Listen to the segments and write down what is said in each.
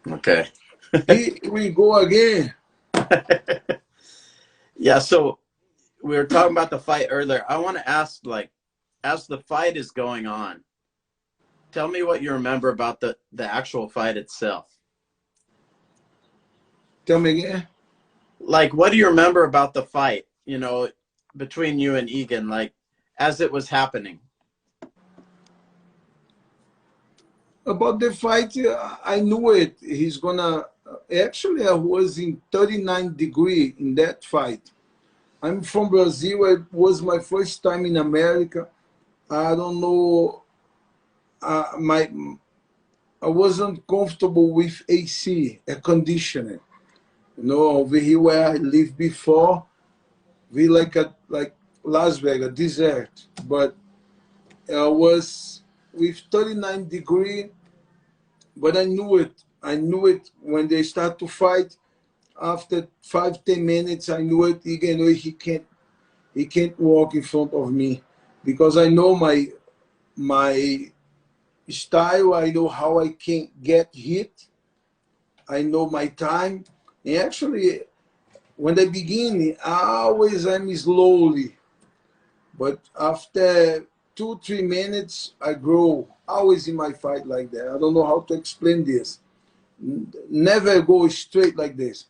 Okay. He will go again. Yeah, so we were talking about the fight earlier. I want to ask, like, as the fight is going on, tell me what you remember about the actual fight itself. Tell me again. Like, what do you remember about the fight, between you and Egan, like, as it was happening? About the fight, I knew it. He's gonna. Actually, I was in 39 degree in that fight. I'm from Brazil. It was my first time in America. I don't know. My I wasn't comfortable with AC, air conditioning. Over here where I lived before, we like Las Vegas, desert. But I was with 39 degree, but I knew it. I knew it when they start to fight. After 5, 10 minutes, I knew it. Again, he can't walk in front of me because I know my style. I know how I can get hit. I know my time. And actually, when I begin, I'm slowly, but after 2, 3 minutes, I grow. Always in my fight like that. I don't know how to explain this. Never go straight like this.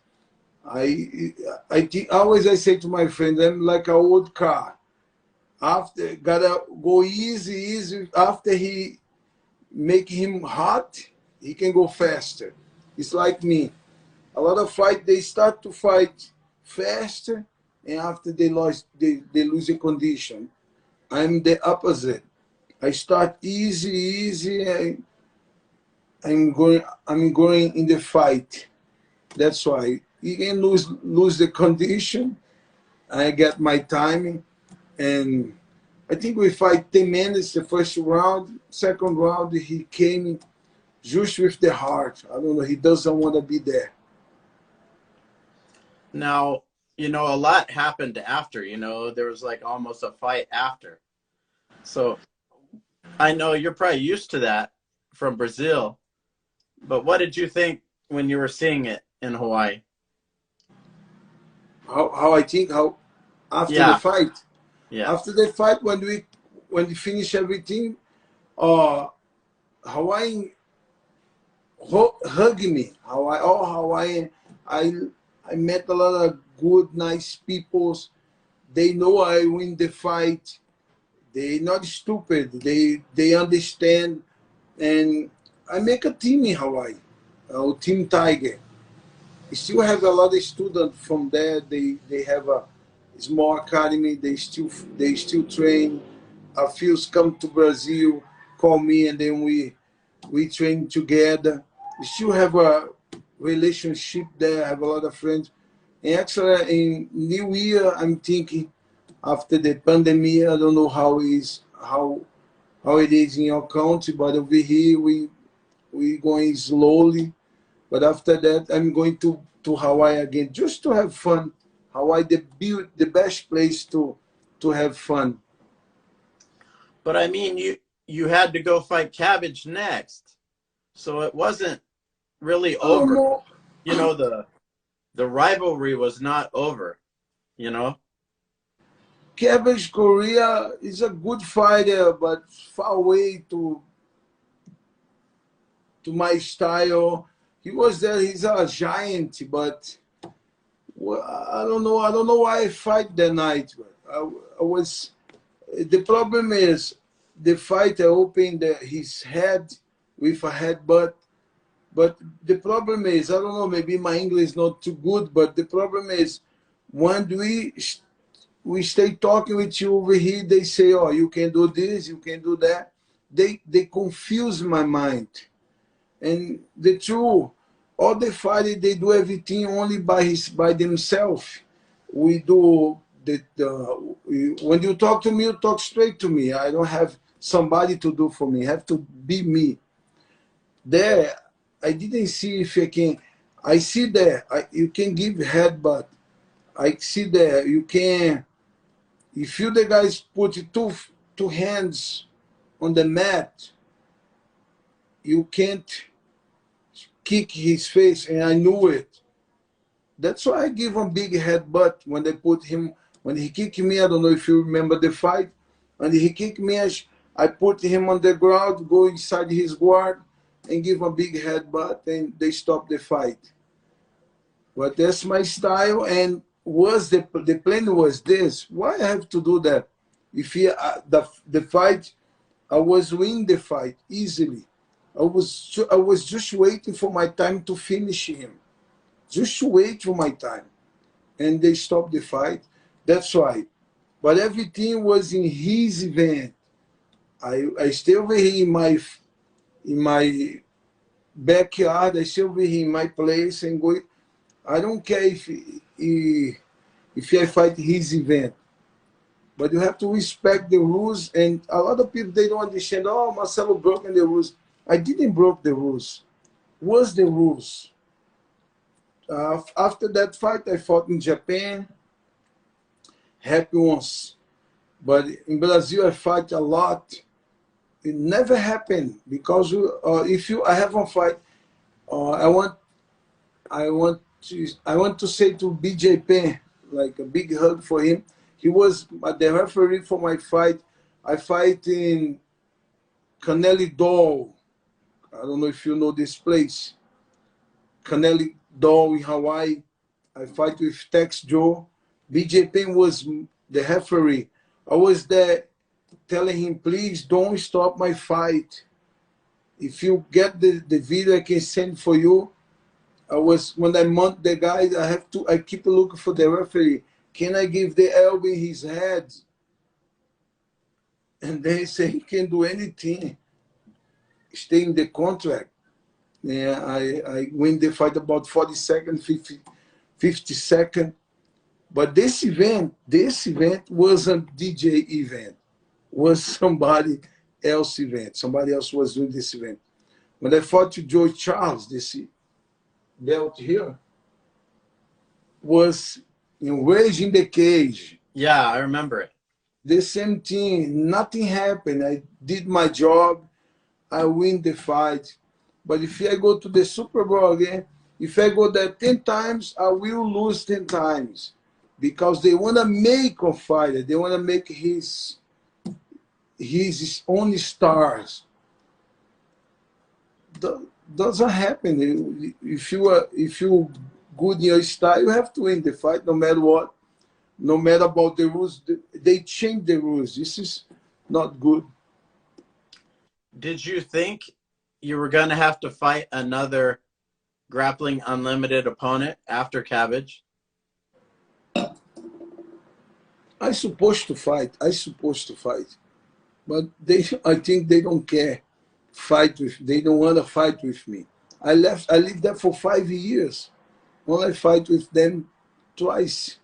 I think always I say to my friends, I'm like an old car. After gotta go easy, easy. After he make him hot, he can go faster. It's like me. A lot of fight they start to fight faster, and after they lose the condition. I'm the opposite. I start easy, easy. I'm going in the fight. That's why you can lose the condition. I get my timing, and I think we fight 10 minutes the first round. Second round he came just with the heart. I don't know. He doesn't want to be there. Now, a lot happened after, there was like almost a fight after. So I know you're probably used to that from Brazil, but what did you think when you were seeing it in Hawaii? How I think how after the Yeah, fight. yeah. After the fight, when we finish everything, uh, Hawaiian hug me. Hawaiian. I I met a lot of good, nice peoples. They know I win the fight. They not stupid. They understand, and I make a team in Hawaii, Team Tiger. We still have a lot of students from there. They have a small academy. They still train. A few come to Brazil, call me, and then we train together. We still have a relationship there. I have a lot of friends. And actually, in New Year, I'm thinking after the pandemic, I don't know how it is in your country, but over here we going slowly. But after that, I'm going to Hawaii again just to have fun. Hawaii, the best place to have fun. But I mean, you had to go fight Cabbage next, so it wasn't really I don't over. know. The rivalry was not over. You know. Cabbage Korea is a good fighter, but far away to my style. He was there. He's a giant, but I don't know. I don't know why I fight that night. I was. The problem is the fighter opened his head with a headbutt. But the problem is, I don't know. Maybe my English is not too good. But the problem is, when we stay talking with you over here, they say, "Oh, you can do this, you can do that." They confuse my mind. And the truth, all the fighting, they do everything only by themselves. We do when you talk to me, you talk straight to me. I don't have somebody to do for me. I have to be me. There, I didn't see if I can. I see there, you can give headbutt. I see there, you can. If you the guys put two hands on the mat, you can't kick his face, and I knew it. That's why I give him big headbutt when they put him, when he kicked me. I don't know if you remember the fight. And he kicked me, I put him on the ground, go inside his guard, and give him a big headbutt, and they stop the fight. But that's my style, and was the plan was this. Why I have to do that? If he, the fight, I was win the fight easily. I was just waiting for my time to finish him. Just to wait for my time. And they stopped the fight. That's why. But everything was in his event. I stay over here in my backyard. I stay over here in my place and go. I don't care if I fight his event, but you have to respect the rules. And a lot of people, they don't understand. Oh, Marcelo broken the rules. I didn't broke the rules. Was the rules. After that fight, I fought in Japan. Happy once, but in Brazil I fight a lot. It never happened because if you I have a fight, I want to say to BJ like a big hug for him. He was the referee for my fight. I fight in Canelli Doll. I don't know if you know this place. Canelli Doll in Hawaii. I fight with Tex Joe. BJ was the referee. I was there telling him, please don't stop my fight. If you get the video, I can send for you. When I mount the guys, I keep looking for the referee. Can I give the elbow in his head? And they say he can do anything. Stay in the contract. Yeah, I win the fight about 40 seconds, 50 seconds. But this event wasn't DJ event. Was somebody else event. Somebody else was doing this event. When I fought to Joe Charles, this belt here was in Rage in the Cage. Yeah, I remember it. The same thing. Nothing happened. I did my job. I win the fight. But if I go to the Super Bowl again, if I go there 10 times, I will lose 10 times. Because they want to make a fighter. They want to make his own stars. Doesn't happen. If you good in your style, you have to win the fight no matter what. No matter about the rules. They change the rules. This is not good. Did you think you were going to have to fight another Grappling Unlimited opponent after Cabbage? I supposed to fight. But I think they don't care. They don't want to fight with me. I lived there for 5 years. Only fight with them twice.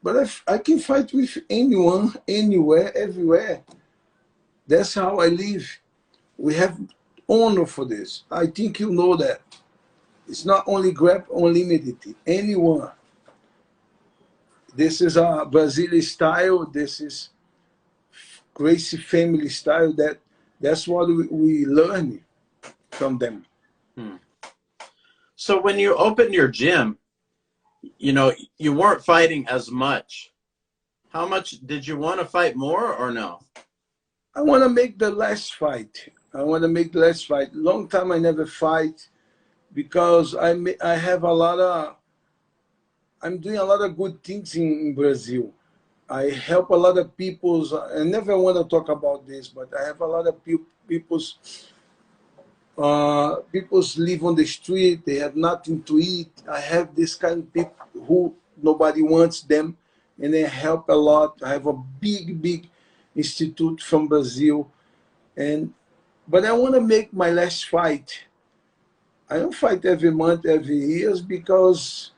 But I can fight with anyone, anywhere, everywhere. That's how I live. We have honor for this. I think you know that. It's not only Grab Unlimited, anyone. This is a Brazilian style. This is Gracie family style. That's what we learn from them. So when you opened your gym, you weren't fighting as much. How much did you want to fight more or no? I want to make the last fight. Long time I never fight because I'm doing a lot of good things in Brazil. I help a lot of people. I never want to talk about this, but I have a lot of people's live on the street. They have nothing to eat. I have this kind of people who nobody wants them, and they help a lot. I have a big institute from Brazil, but I want to make my last fight. I don't fight every month, every year because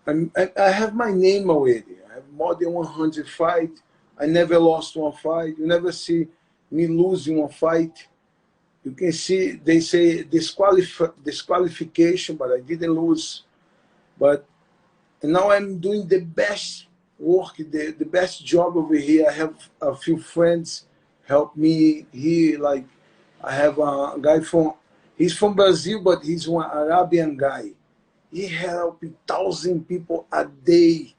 I have my name already. I have more than 100 fights. I never lost one fight. You never see me losing one fight. You can see they say disqualification, but I didn't lose. But now I'm doing the best work, the best job over here. I have a few friends help me here. Like I have a guy from, He's from Brazil, but he's one Arabian guy. He helped 1,000 people a day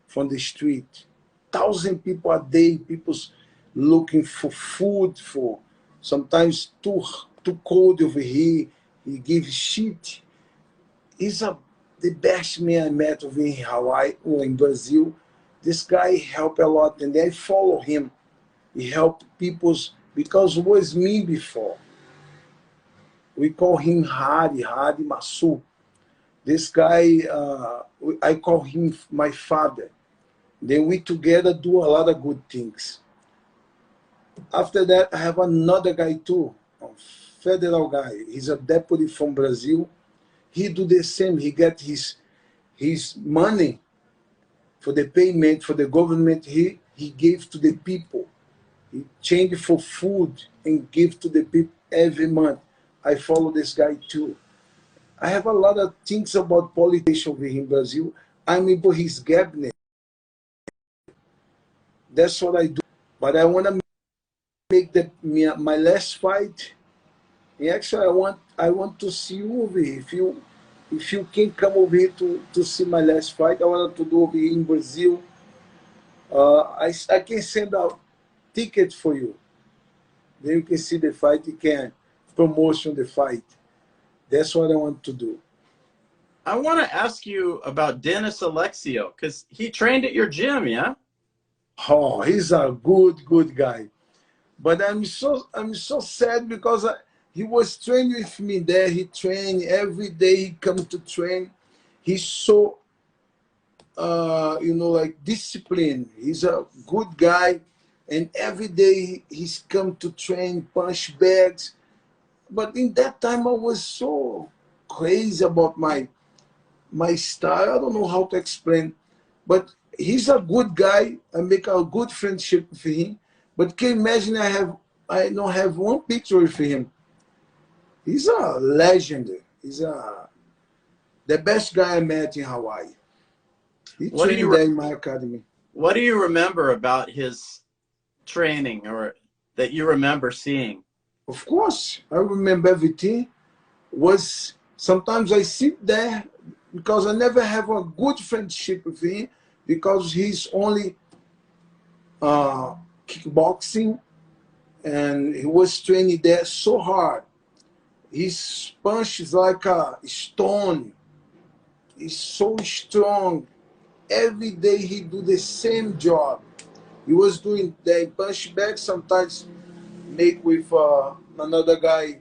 from the street. 1,000 people a day. People's looking for food, for sometimes too cold over here. He gives shit. He's the best man I met over in Hawaii or in Brazil. This guy helped a lot, and I follow him. He helped people's because it was me before. We call him Hari Masu. This guy, I call him my father. Then we together do a lot of good things. After that, I have another guy too, a federal guy. He's a deputy from Brazil. He do the same. He get his money for the payment for the government. He gave to the people. He changed for food and give to the people every month. I follow this guy too. I have a lot of things about politics over here in Brazil. I'm able his cabinet. That's what I do. But I want to make my last fight. And actually, I want to see you over here. If you can come over here to see my last fight, I want to do over here in Brazil. I can send out tickets for you. Then you can see the fight. You can promotion the fight. That's what I want to do. I want to ask you about Dennis Alexio because he trained at your gym, yeah? Oh, he's a good guy. But I'm so sad because he was training with me there. He trained every day. He comes to train. He's so like disciplined. He's a good guy, and every day he's come to train, punch bags. But in that time, I was so crazy about my style. I don't know how to explain, but he's a good guy. I make a good friendship with him. But can you imagine I don't have one picture with him. He's a legend. He's the best guy I met in Hawaii. He trained there in my academy. What do you remember about his training or that you remember seeing? Of course, I remember everything. Was sometimes I sit there because I never have a good friendship with him because he's only kickboxing, and he was training there so hard. His punch is like a stone. He's so strong. Every day he do the same job. He was doing the punch back, sometimes make with another guy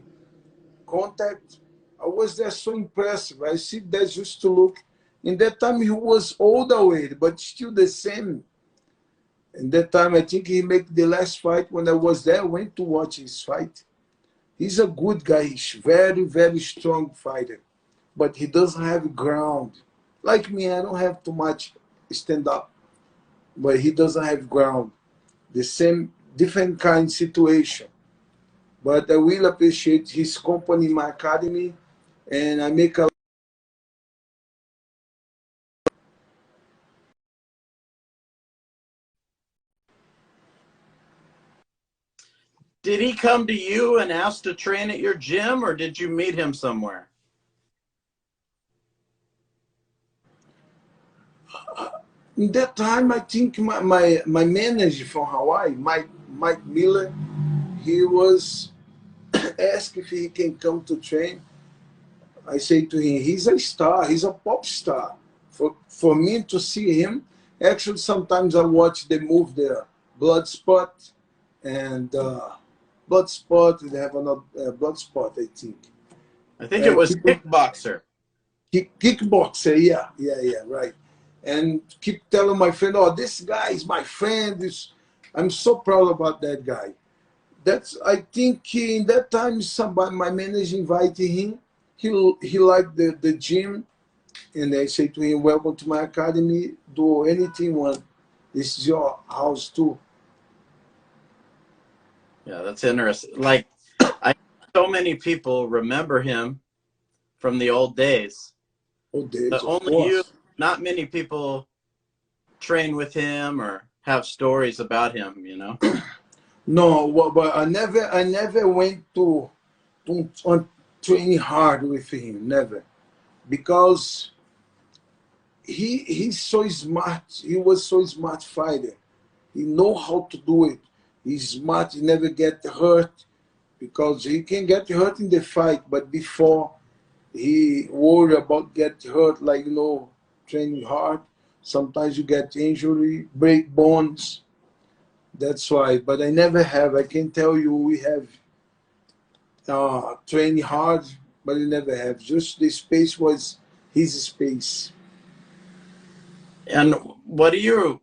contact. I was there so impressive. I sit there just to look. In that time he was older already, but still the same. In that time I think he made the last fight when I was there. I went to watch his fight. He's a good guy. He's very strong fighter, but he doesn't have ground. Like me, I don't have too much stand up, but he doesn't have ground. The same, different kind of situation. But I will appreciate his company in my academy, and I make a. Did he come to you and ask to train at your gym, or did you meet him somewhere? In that time, I think my manager from Hawaii, Mike Miller, he was asked if he can come to train. I say to him, he's a star, he's a pop star. For me to see him, actually sometimes I watch the move there, Bloodsport and Bloodsport, they have another Bloodsport, I think. I think it was Kickboxer. Kickboxer, yeah, right. And keep telling my friend, oh, this guy is my friend. I'm so proud about that guy. I think in that time, my manager invited him. He liked the gym, and I say to him, welcome to my academy. Do anything you want. This is your house too. Yeah, that's interesting. Like, so many people remember him from the old days. Old days, but only you, not many people train with him or have stories about him, you know? No, but I never went to train hard with him, never. Because he's so smart. He was so smart fighter. He know how to do it. He's smart. He never get hurt because he can get hurt in the fight, but before he worry about get hurt, like training hard. Sometimes you get injury, break bones. That's why. But I never have. I can tell you we have training hard, but I never have. Just the space was his space. And what do you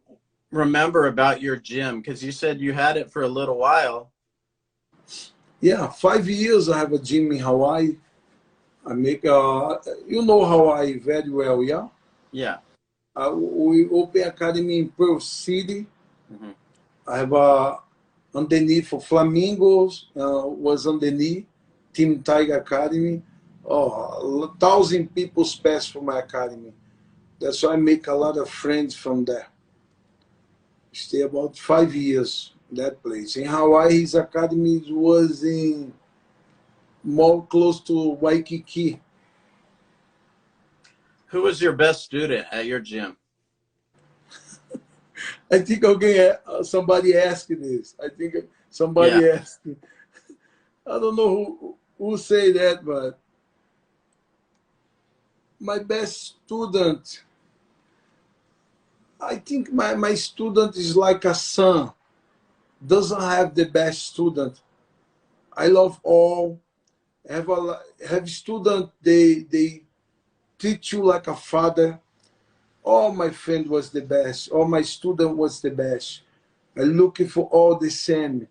remember about your gym? Because you said you had it for a little while. Yeah, 5 years I have a gym in Hawaii. I make Hawaii very well, yeah. Yeah. We open academy in Pearl City. Hmm. I have underneath for Flamingos, was underneath Team Tiger Academy. Oh, 1,000 people pass for my academy. That's why I make a lot of friends from there. Stay about 5 years in that place. In Hawaii, his academy was in more close to Waikiki. Who was your best student at your gym? I think somebody asked this. I think Yeah. somebody asked. I don't know who say that, but my best student, I think my student is like a son. Doesn't have the best student. I love all. Have student, they teach you like a father. All my friend was the best. All my student was the best. I'm looking for all the same.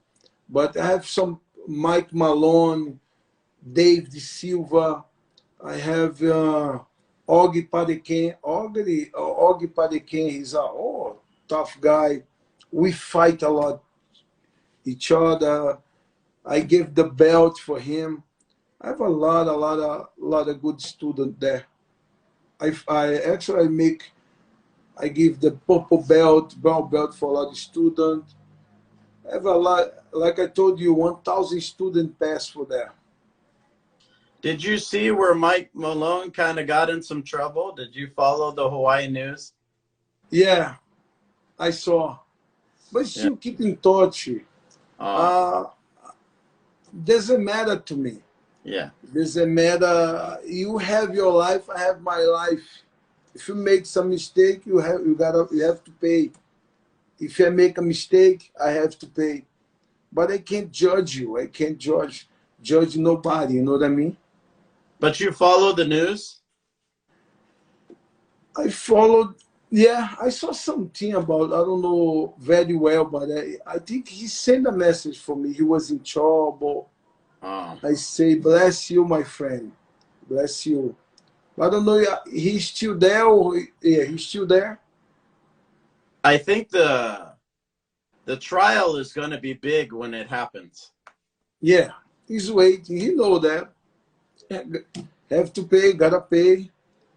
But I have some Mike Malone, Dave De Silva. I have Augie Padeken. Augie Padeken, he's a tough guy. We fight a lot each other. I give the belt for him. I have a lot of good student there. I actually I give the purple belt, brown belt for a lot of students. I have a lot, like I told you, 1,000 students pass for there. Did you see where Mike Malone kind of got in some trouble? Did you follow the Hawaii news? Yeah, I saw. But Yeah. still keep in touch. Uh, Uh, doesn't matter to me. yeah. Doesn't matter. You have your life, I have my life. If you make some mistake, you have to pay. If I make a mistake, I have to pay. But I can't judge you. I can't judge nobody. You know what I mean? But you follow the news? I followed. Yeah, I saw something about. I don't know very well, but I think he sent a message for me. He was in trouble. Um, I say, bless you, my friend. Bless you. I don't know. Yeah, he's still there. Yeah, he's still there. I think the trial is going to be big when it happens. Yeah, he's waiting. He know that. Have to pay. Gotta pay.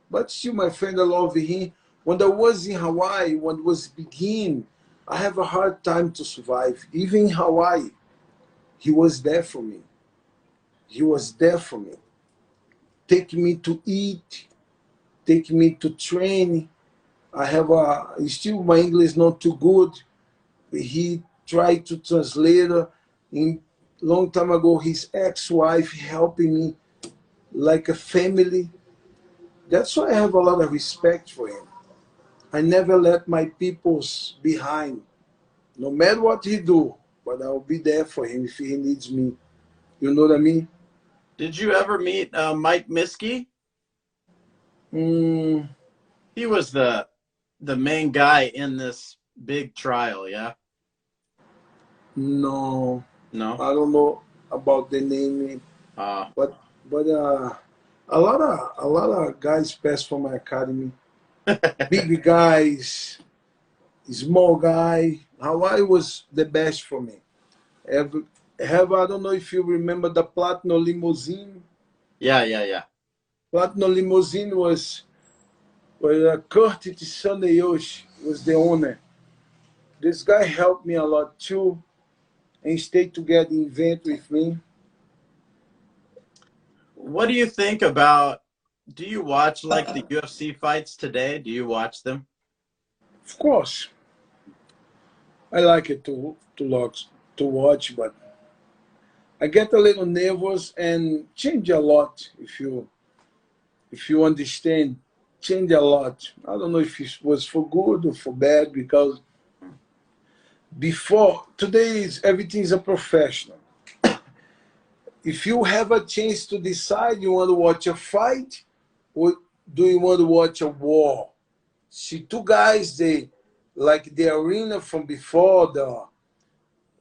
But still, my friend, I love him. When I was in Hawaii, when it was begin, I have a hard time to survive. Even in Hawaii, he was there for me. He was there for me. Take me to eat, take me to train. I have still my English not too good. He tried to translate in long time ago. His ex-wife helping me like a family. That's why I have a lot of respect for him. I never let my peoples behind, no matter what he do. But I'll be there for him if he needs me. You know what I mean? Did you ever meet Mike Miskey? Mm, He was the main guy in this big trial. Yeah. no, No. I don't know about the name, Uh, but a lot of guys pass from my academy. Big guys, small guy. Hawaii was the best for me. I don't know if you remember the Platinum Limousine. yeah. Yeah. Yeah. Platinum Limousine was Kurt Tsuneyoshi was the owner. This guy helped me a lot too and stayed together in event with me. What do you think about? Do you watch like the UFC fights today? Do you watch them? Of course, I like it to watch, but I get a little nervous and change a lot if you understand, change a lot. I don't know if it was for good or for bad because before today is everything is a professional. If you have a chance to decide you want to watch a fight or do you want to watch a war? See two guys they like the arena from before the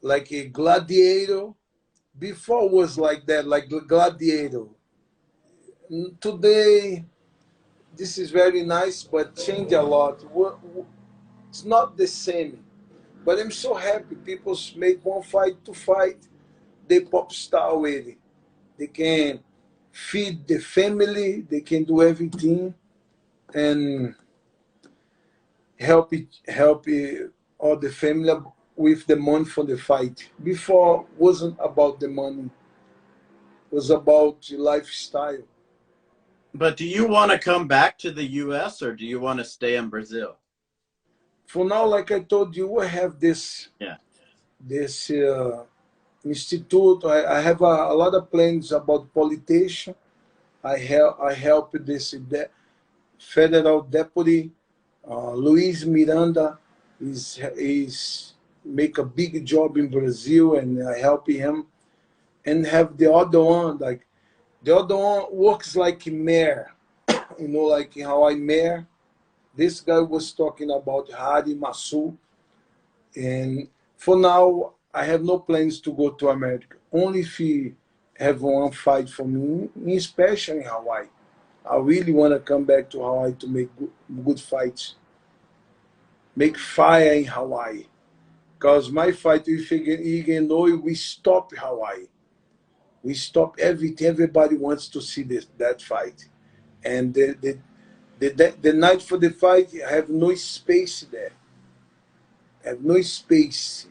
like a gladiator. Before was like that, like the gladiator. Today this is very nice but change a lot. It's not the same. But I'm so happy people make one fight to fight. They pop star with it. They can feed the family. They can do everything and help all the family with the money for the fight. Before wasn't about the money. It was about the lifestyle. But do you want to come back to the U.S. or do you want to stay in Brazil? For now, like I told you, I have Yeah. this institute. I have a lot of plans about politician. I help this federal deputy Luis Miranda is make a big job in Brazil, and I help him. And have the other one like the other one works like mayor, like in Hawaii mayor. This guy was talking about Hari Masu, and for now I have no plans to go to America. Only if he have one fight for me, especially in Hawaii. I really want to come back to Hawaii to make good fights, make fire in Hawaii. Because my fight with Igenoi, we stop Hawaii. We stop everything. Everybody wants to see that fight. And the night for the fight, I have no space there. I have no space.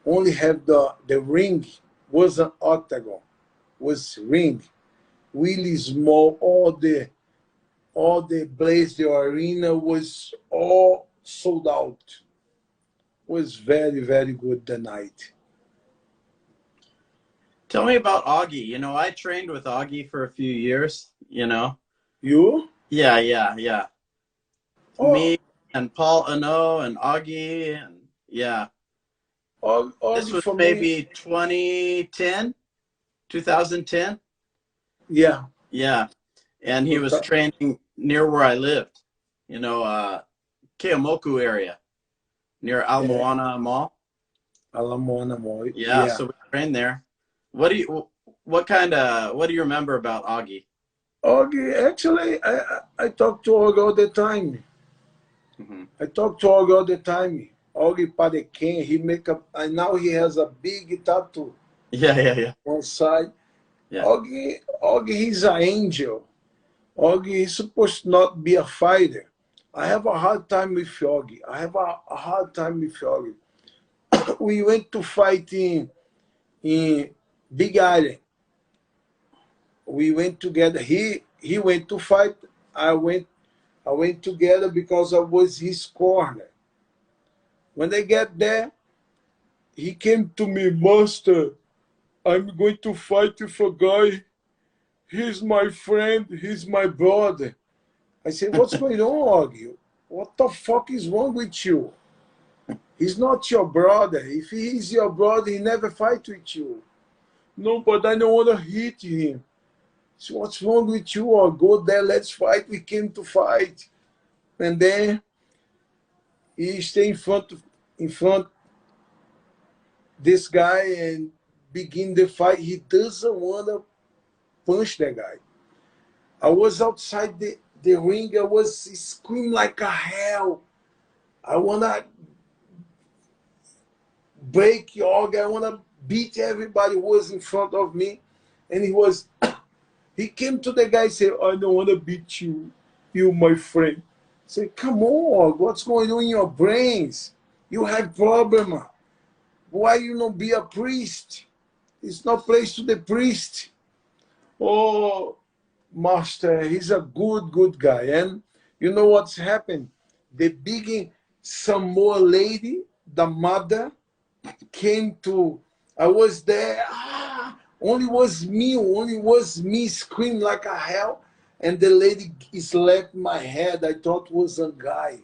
Only have the ring was an octagon, was ring. Really small. All the place, the arena was all sold out. Was very, very good the night. Tell me about Augie. I trained with Augie for a few years. You? Yeah, yeah, yeah. Oh, Me and Paul Ano and Augie and yeah. all This was for me. maybe 2010, 2010. Yeah. Yeah. And he was training near where I lived, Keomoku area near Al Yeah. Moana Mall. Alamona Moy. Yeah, Yeah. so we trained there. What do you remember about Augie? Augie, actually, I talk to Augie all the time. Hmm. I talk to Augie all the time. Augie Padequin, he make up, and now he has a big tattoo Yeah, yeah, yeah, on side. yeah. Augie, he's an angel. Augie is supposed to not be a fighter. I have a hard time with Augie. I have a hard time with Augie. We went to fight in Big Island. We went together. He went to fight. I went together because I was his corner. When I get there, he came to me, Master, I'm going to fight with a guy. He's my friend. He's my brother. I said, what's going on, Augie? What the fuck is wrong with you? He's not your brother. If he is your brother, he never fight with you. No, but I don't want to hit him. So what's wrong with you? Or go there, let's fight. We came to fight. And then he stay in front this guy and begin the fight. He doesn't want to punch that guy. I was outside the ring. I was screaming like a hell. I want to break your guy. I want to beat everybody who was in front of me. And he came to the guy and said, I don't want to beat you, my friend. I said, come on, what's going on in your brains? You have problem. Why you not be a priest? It's not place to the priest. Oh, Master, he's a good guy. And you know what's happened? The big Samoa lady, the mother, came to, I was there, only was me screaming like a hell. And the lady slapped my head. I thought it was a guy.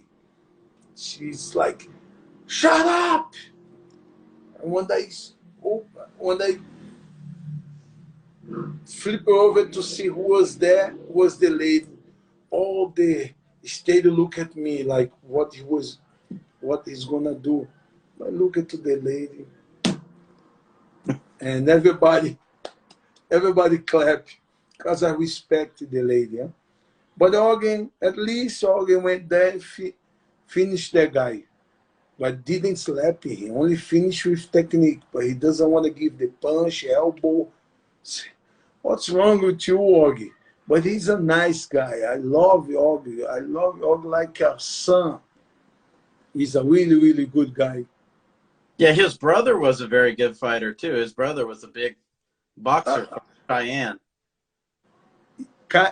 She's like, shut up. And when I flip over to see who was there, was the lady. All the state look at me like what he's gonna do. I look at the lady and everybody clap because I respect the lady. Huh? But Organ, at least Organ went there and finished the guy. But didn't slap him. He only finished with technique. But he doesn't want to give the punch, elbow. What's wrong with you, Orgy? But he's a nice guy. I love Orgy. I love Orgy like a son. He's a really good guy. Yeah, his brother was a very good fighter too. His brother was a big boxer from Cheyenne.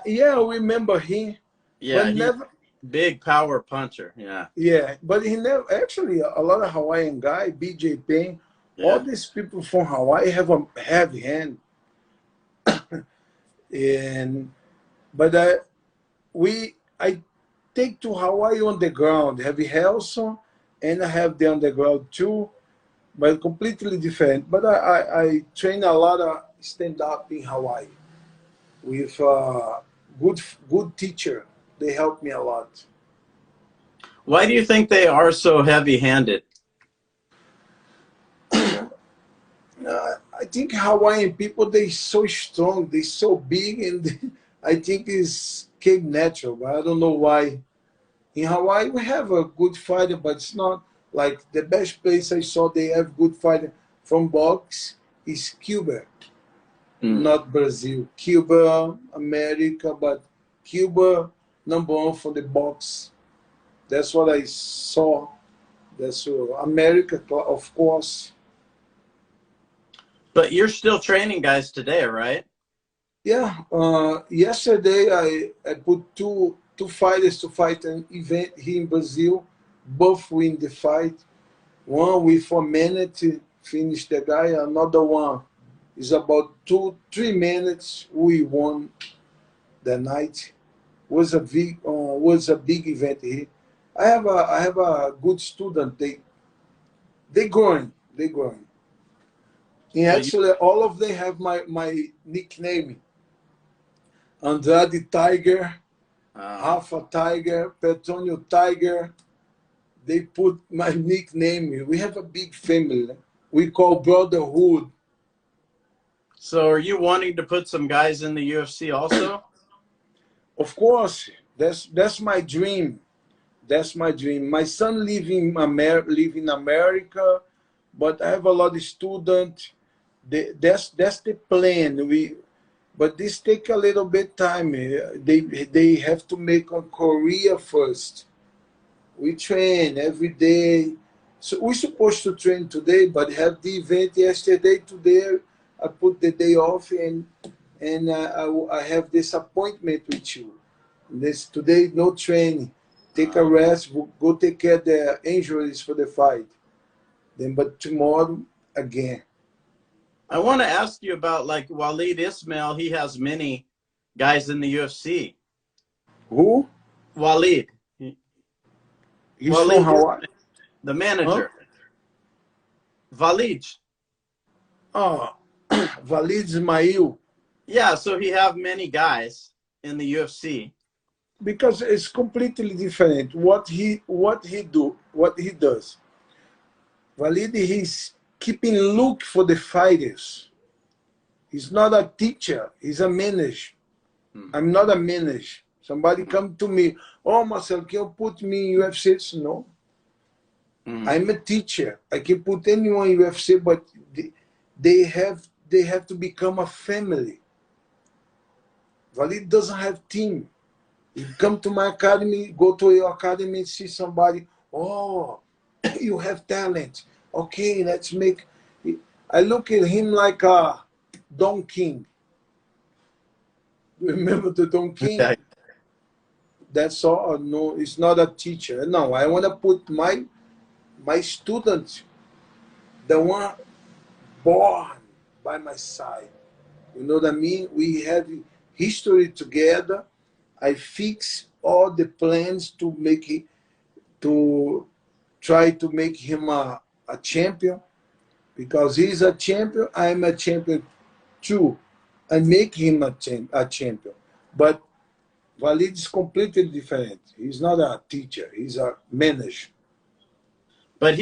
Yeah, I remember him. Yeah, But he never. big power puncher. Yeah. Yeah, but he never. Actually, a lot of Hawaiian guy, BJ Penn, all Yeah. these people from Hawaii have a heavy hand. And but I take to Hawaii on the ground. Have Helson, and I have the underground too, but completely different. But I train a lot of stand up in Hawaii with good teacher. They help me a lot. Why do you think they are so heavy-handed? I think Hawaiian people they so strong, they so big, and I think it's came natural. But I don't know why. In Hawaii, we have a good fighter, but it's not like the best place I saw they have good fighter from box is Cuba, not Brazil. Cuba, America, but Cuba number one for the box. That's what I saw. That's America, of course. But you're still training guys today, right? Yeah. Yesterday I put two fighters to fight an event here in Brazil. Both win the fight. One with 4 minutes finish the guy. Another one is about 3 minutes. We won the night. Was a big event here. I have a good student. They growing. And So you actually, all of them have my nickname. Andrade Tiger, uh, Rafa Tiger, Petonio Tiger. They put my nickname. We have a big family. We call brotherhood. so are you wanting to put some guys in the UFC also? Of course, that's my dream. That's my dream. My son live in America, but I have a lot of students. That's the plan. But this take a little bit time. They have to make a career first. We train every day. So we're supposed to train today, but have the event yesterday. Today, I put the day off and I have this appointment with you. This today, no training. Take a rest. Go take care of the injuries for the fight. Then, but tomorrow again. I want to ask you about like Waleed Ismail. He has many guys in the UFC. Who? Waleed. He's from Waleed Hawaii. Ismail, the Huh? manager. Waleed. Oh, Valid Ismail. Yeah, so he have many guys in the UFC. Because it's completely different. What he does. Valid, he's keeping look for the fighters. He's not a teacher. He's a manager. I'm not a manager. Somebody come to me, oh Marcelo, can you put me in UFC? No, I'm a teacher. I can put anyone in UFC, but they have to become a family. Valid doesn't have team. You come to my academy, go to your academy, see somebody. Oh, you have talent. Okay, let's make. I look at him like a Don King. Remember the Don King? Yeah. That's all. No, it's not a teacher. No, I want to put my student, the one born by my side. You know what I mean? We have history together. I fix all the plans to make it, to try to make him a champion, because he's a champion. I'm a champion too. I make him a champion. But Walid is completely different. He's not a teacher. He's a manager. But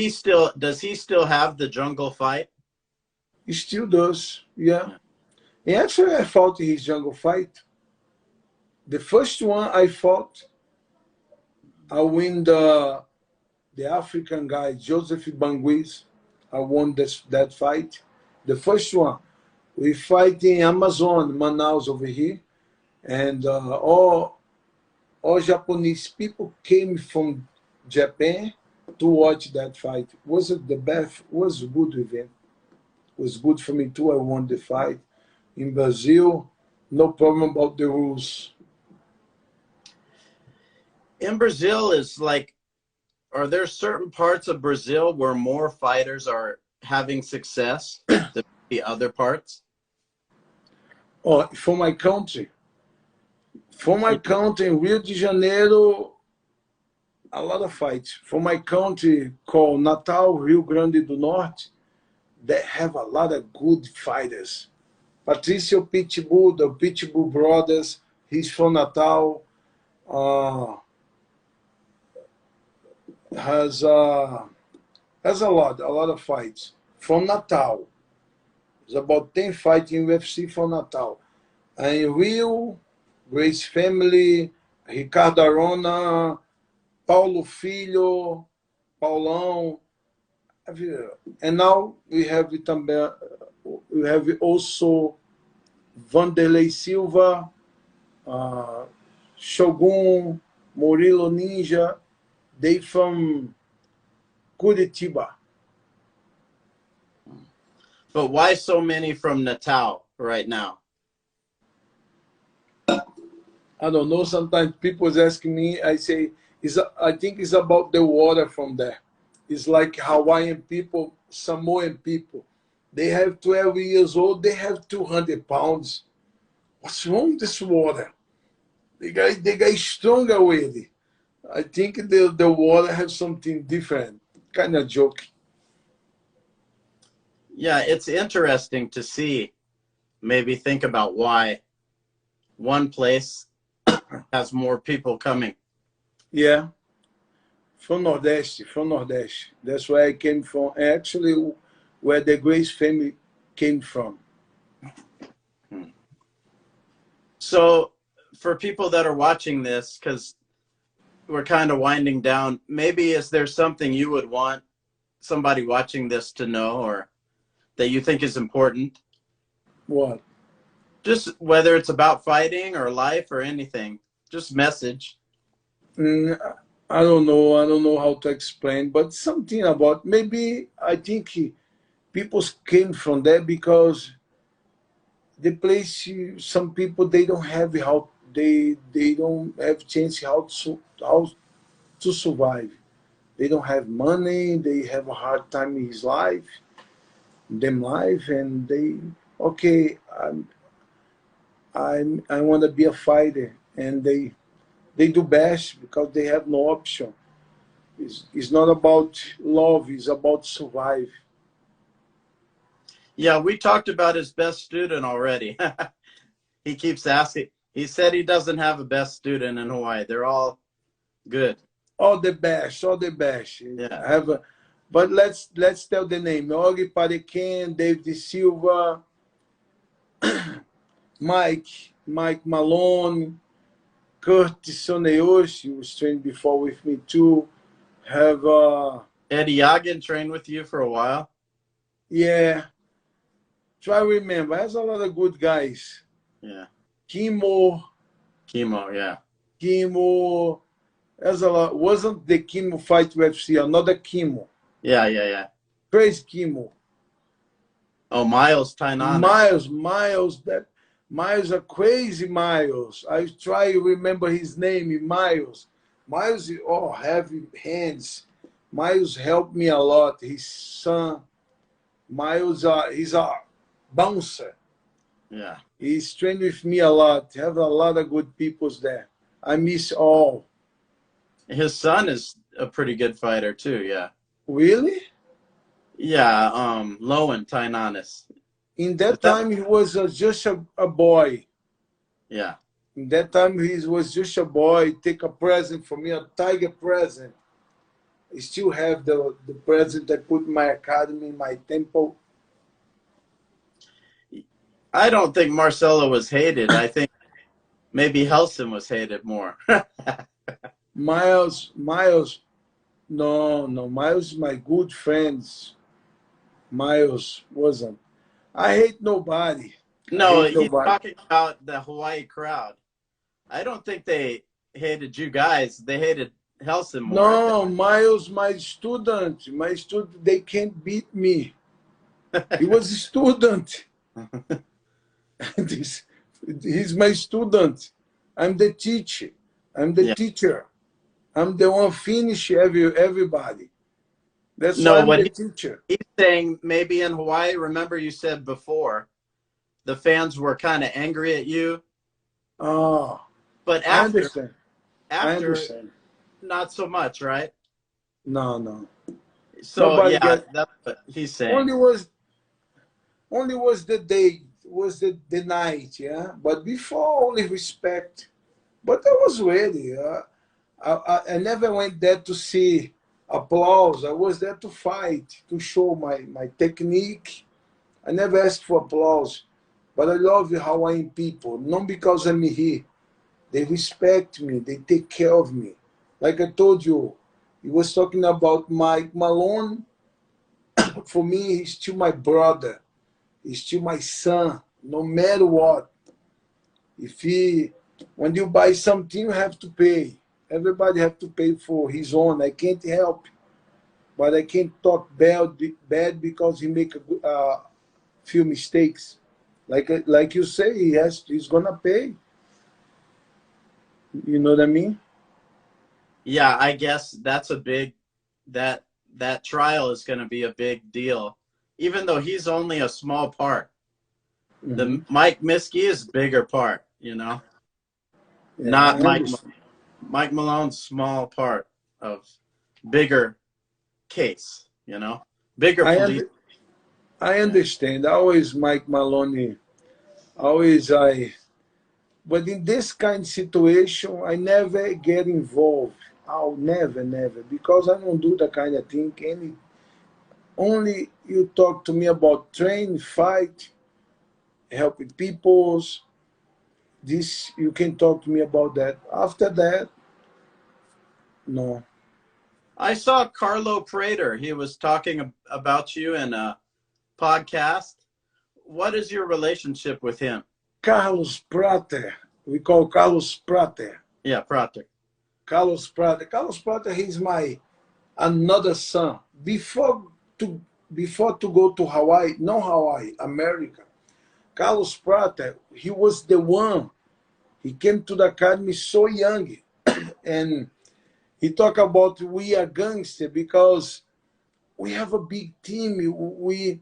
does he still have the jungle fight? He still does. Yeah. Yeah. And actually, I fought his jungle fight. The first one I fought, I win the African guy, Joseph Banguiz. I won that fight. The first one, we fight in Amazon, Manaus over here. And all Japanese people came from Japan to watch that fight. Was it the best? Was a good event. It was good for me too. I won the fight. In Brazil, no problem about the rules. In Brazil, are there certain parts of Brazil where more fighters are having success than the other parts? Oh, for my country in Rio de Janeiro, a lot of fights. For my country called Natal, Rio Grande do Norte, they have a lot of good fighters. Patricio Pitbull, the Pitbull brothers, he's from Natal. Uh, has a lot of fights from Natal. There's about 10 fights in UFC from Natal. And in Rio, Grace Family, Ricardo Arona, Paulo Filho, Paulão. And now we have also Vanderlei Silva, Shogun, Murilo Ninja. They from Curitiba. But why so many from Natal right now? I don't know. Sometimes people ask me, I say, I think it's about the water from there. It's like Hawaiian people, Samoan people. They have 12 years old, they have 200 pounds. What's wrong with this water? They got stronger with it. I think the water has something different. Kind of joke. Yeah, it's interesting to see, maybe think about why one place has more people coming. Yeah. From Nordeste. That's where I came from. Actually, where the Grace family came from. So for people that are watching this, because we're kind of winding down, maybe is there something you would want somebody watching this to know, or that you think is important? What? Just whether it's about fighting or life or anything, just message. I don't know. I don't know how to explain, but something about, maybe I think people came from there because the place, some people, they don't have how, they don't have chance how to survive. They don't have money. They have a hard time in his life, and they, okay, I want to be a fighter, and they do best because they have no option. It's not about love. It's about survive. Yeah, we talked about his best student already. He keeps asking. He said he doesn't have a best student in Hawaii. They're all good. All the best, all the best. Yeah. But let's tell the name. Ori Parequem, David Silva, Mike Malone, Curtis Soneyoshi, who was trained before with me too. Have Eddie Yagan trained with you for a while. Yeah. Try to remember. There's a lot of good guys. Yeah. Kimo. Yeah. Kimo. There's a lot. Wasn't the Kimo fight UFC? Another Kimo. Yeah. Crazy Kimo. Oh, Miles Tainana. Miles. That Miles, a crazy Miles. I try to remember his name, Miles. Miles, oh, heavy hands. Miles helped me a lot. His son, Miles, he's a bouncer. Yeah. He's trained with me a lot. Have a lot of good peoples there. I miss all. His son is a pretty good fighter too. Yeah. Really? Yeah. Lowen Tainanis. In Is that that? time, he was just a boy. Yeah. In that time, he was just a boy. Take a present for me, a tiger present. I still have the present I put in my academy, in my temple. I don't think Marcelo was hated. I think maybe Helson was hated more. Miles, no, no, Miles, my good friends. Miles wasn't. I hate nobody. I No, hate he's nobody. talking about the Hawaii crowd. I don't think they hated you guys. They hated Helson more, I think. No, Miles, my student, they can't beat me. He was a student. This, he's my student. I'm the teacher. I'm the Yeah. teacher. I'm the one finish everybody. That's why No, I'm what the teacher. he's saying, maybe in Hawaii, remember you said before, the fans were kind of angry at you, Oh, but I after, understand. I after, understand. not so much, right? No, no. So, Nobody yeah, get that's what he's saying. only was only was the day, was the night, yeah. But before only respect. But I was ready. I never went there to see applause. I was there to fight, to show my technique. I never asked for applause. But I love the Hawaiian people, not because I'm here. They respect me, they take care of me. Like I told you, he was talking about Mike Malone. For me, he's still my brother. He's still my son, no matter what. If he, when you buy something, you have to pay. Everybody have to pay for his own. I can't help, but I can't talk bad because he make a few mistakes. Like you say, he's gonna pay. You know what I mean? Yeah, I guess that's a big, that, that trial is going to be a big deal, even though he's only a small part. The Hmm. Mike Miskey is bigger part, Yeah, I not understand. Mike Malone's small part of bigger case, bigger I police. under, I Yeah. understand. Always Mike Maloney. Always I. But in this kind of situation, I never get involved. I'll never, never, because I don't do that kind of thing. Only you talk to me about train, fight, helping peoples. This you can talk to me about that. After that, no. I saw Carlo Prater. He was talking about you in a podcast. What is your relationship with him? Carlos Prater, we call Carlos Prater. Yeah, Prater. Carlos Prater. Carlos Prater, he's my another son. To before to go to Hawaii, no Hawaii, America. Carlos Prater, he was the one. He came to the academy so young, and he talked about we are gangster because we have a big team. We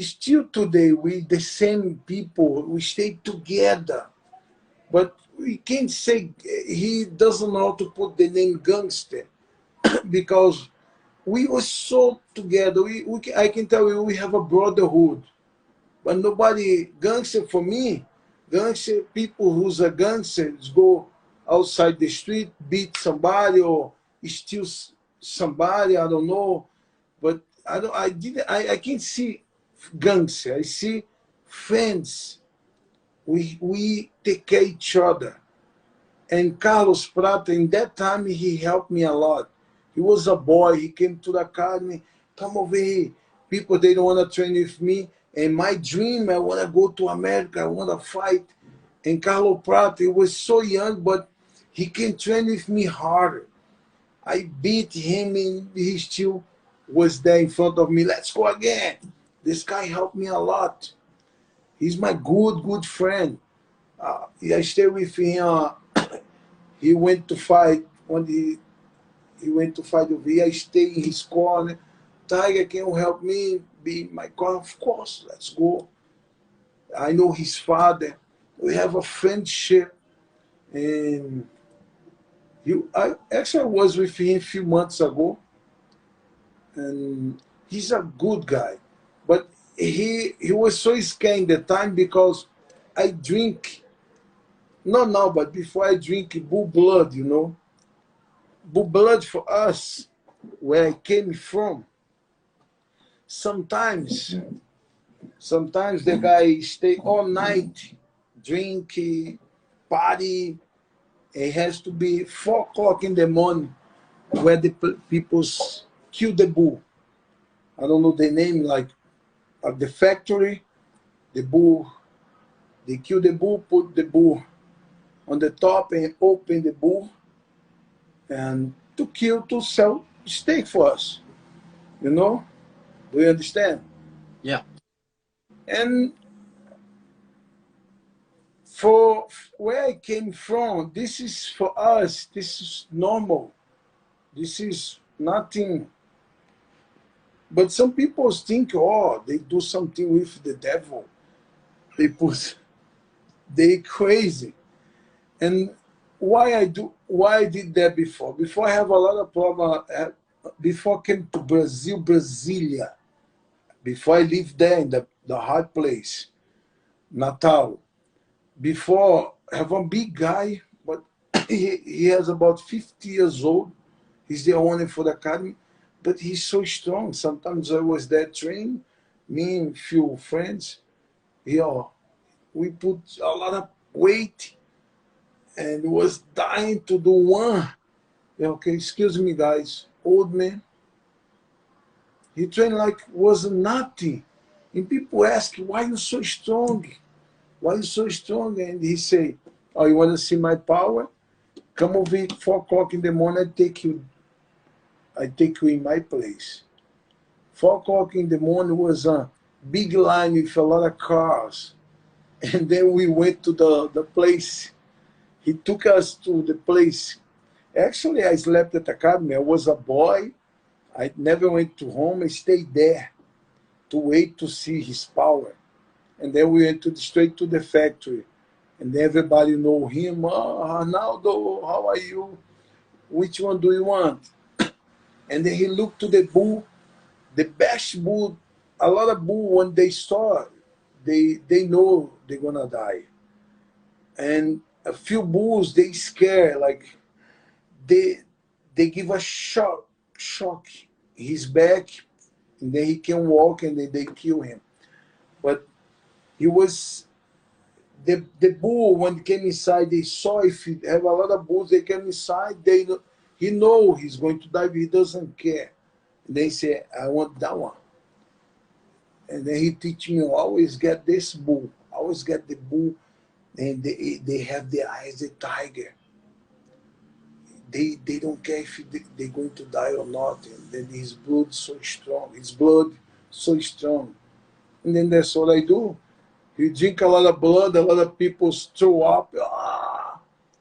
still today we the same people. We stay together, but we can't say he doesn't know how to put the name gangster because we were so together. I can tell you we have a brotherhood, but nobody gangster for me. Gangster people who's a gangster go outside the street, beat somebody or steal somebody. I don't know, but I don't. I didn't. I can't see gangster. I see friends. We take care of each other. And Carlos Prata, in that time, he helped me a lot. He was a boy. He came to the academy. Come over here. People, they don't want to train with me. And my dream, I want to go to America. I want to fight. And Carlos Prata, he was so young, but he can train with me harder. I beat him, and he still was there in front of me. Let's go again. This guy helped me a lot. He's my good friend. I stayed with him. He went to fight when he went to fight over here. I stayed in his corner. Tiger, can you help me be in my corner? Of course, let's go. I know his father. We have a friendship, and I was with him a few months ago, and he's a good guy. But he was so scared in the time because I drink, not now, but before I drink bull blood, you know. Bull blood for us, where I came from, sometimes sometimes the guy stay all night, drink, party. It has to be 4 o'clock in the morning where the people kill the bull. I don't know the name, like at the factory, the bull, they kill the bull, put the bull on the top and open the bull and to kill, to sell steak for us. You know? Do you understand? Yeah. And for where I came from, this is for us, this is normal. This is nothing. But some people think, oh, they do something with the devil. They put, they crazy. And why I did that before? Before I have a lot of problem. Before I came to Brazil, Brasilia. Before I lived there in the hard place, Natal. Before I have a big guy, but he has about 50 years old. He's the owner for the academy, but he's so strong. Sometimes I was there training, me and few friends. We put a lot of weight and was dying to do one. Yeah, okay, excuse me, guys. Old man. He trained like was nothing. And people ask, why you so strong? Why you so strong? And he say, oh, you want to see my power? Come over here 4 o'clock in the morning, I take you in my place. 4 o'clock in the morning was a big line with a lot of cars. And then we went to the place. He took us to the place. Actually, I slept at the academy. I was a boy. I never went to home. I stayed there to wait to see his power. And then we went straight to the factory. And everybody know him. Oh, Arnaldo, how are you? Which one do you want? And then he looked to the bull, the best bull. A lot of bull, when they saw, they know they're going to die. And a few bulls, they scare, like they give a shock his back, and then he can walk, and then they kill him. But he was the bull when he came inside. They saw if he have a lot of bulls, they came inside. He know he's going to die, but he doesn't care. And they say, I want that one. And then he teach me always get this bull, always get the bull, and they have the eyes the tiger. They don't care if they're going to die or not. And then his blood so strong, his blood so strong. And then that's what I do. You drink a lot of blood, a lot of people throw up.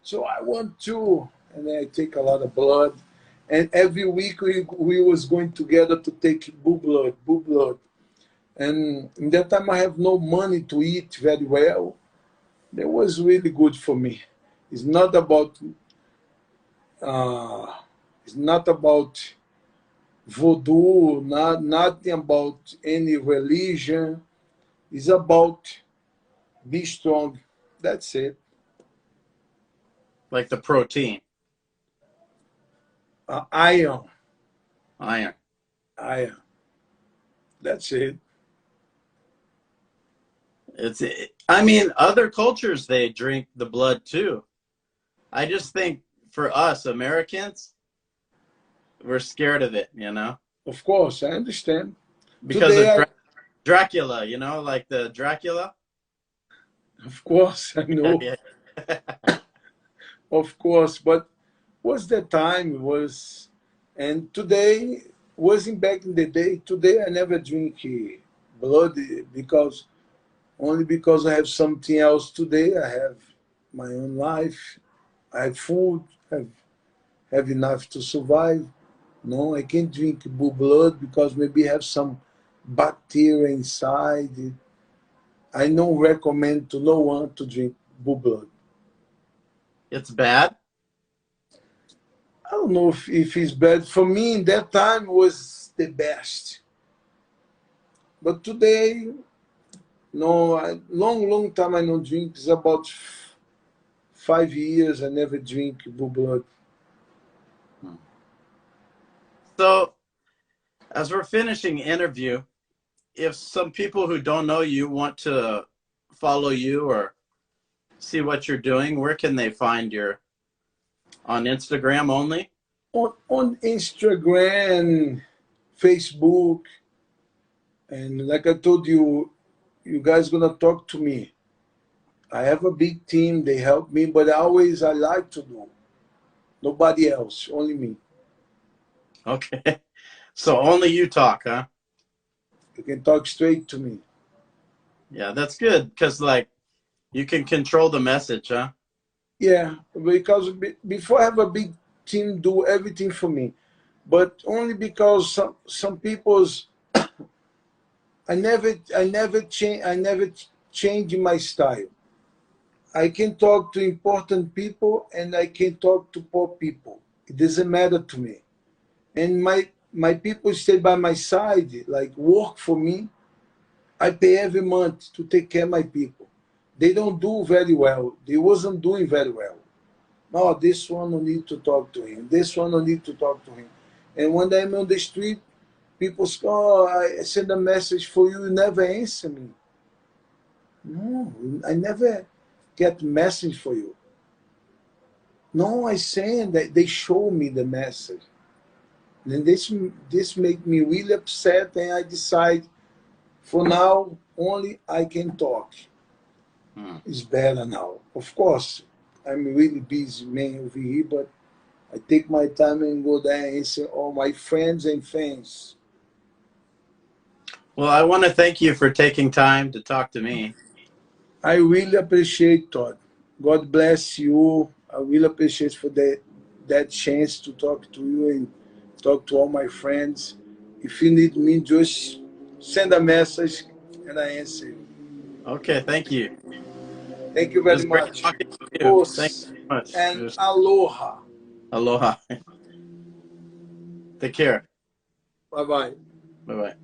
So I want to. And then I take a lot of blood. And every week we was going together to take bull blood. And in that time I have no money to eat very well. That was really good for me. It's not about uh, it's not about voodoo, nothing about any religion. It's about be strong. That's it. Like the protein, Iron, iron. iron. That's it. I mean, other cultures, they drink the blood too. I just think for us Americans, we're scared of it, you know, Of course, I understand. because Today, of Dracula, you know, like the Dracula. of course, I know, Yeah. of course, but was the time was, and today wasn't back in the day. Today, I never drink blood because only because I have something else today. I have. my own life. I have food, have enough to survive. No, I can't drink blue blood because maybe have some bacteria inside. I don't recommend to no one to drink blue blood. It's bad. I don't know if it's bad. For me, in that time, was the best. But today, no, long time I don't drink. It's about 5 years I never drink blue blood. So, as we're finishing interview, if some people who don't know you want to follow you or see what you're doing, where can they find your on Instagram only? On Instagram, Facebook, and like I told you, you guys gonna talk to me. I have a big team, they help me, but I like to do. Nobody else, only me. Okay. So only you talk, huh? You can talk straight to me. Yeah, that's good because like you can control the message, huh? Yeah, because before I have a big team do everything for me, but only because some people's I never change my style. I can talk to important people and I can talk to poor people. It doesn't matter to me. And my people stay by my side, like work for me. I pay every month to take care of my people. They don't do very well. They wasn't doing very well. No, this one I need to talk to him. This one I need to talk to him. And when I'm on the street, people say, "Oh, I send a message for you. You never answer me." No, I never get message for you. No, I send. They show me the message. And this make me really upset, and I decide for now only I can talk. Hmm. It's better now. Of course, I'm a really busy man over here, but I take my time and go there and answer all my friends and fans. Well, I want to thank you for taking time to talk to me. I really appreciate Todd. God bless you. I really appreciate for that chance to talk to you and talk to all my friends. If you need me, just send a message and I answer you. Okay, thank you. Thank you It very was great much. talking to you. Thank Os you so much. and aloha. Aloha. Take care. Bye bye. Bye bye.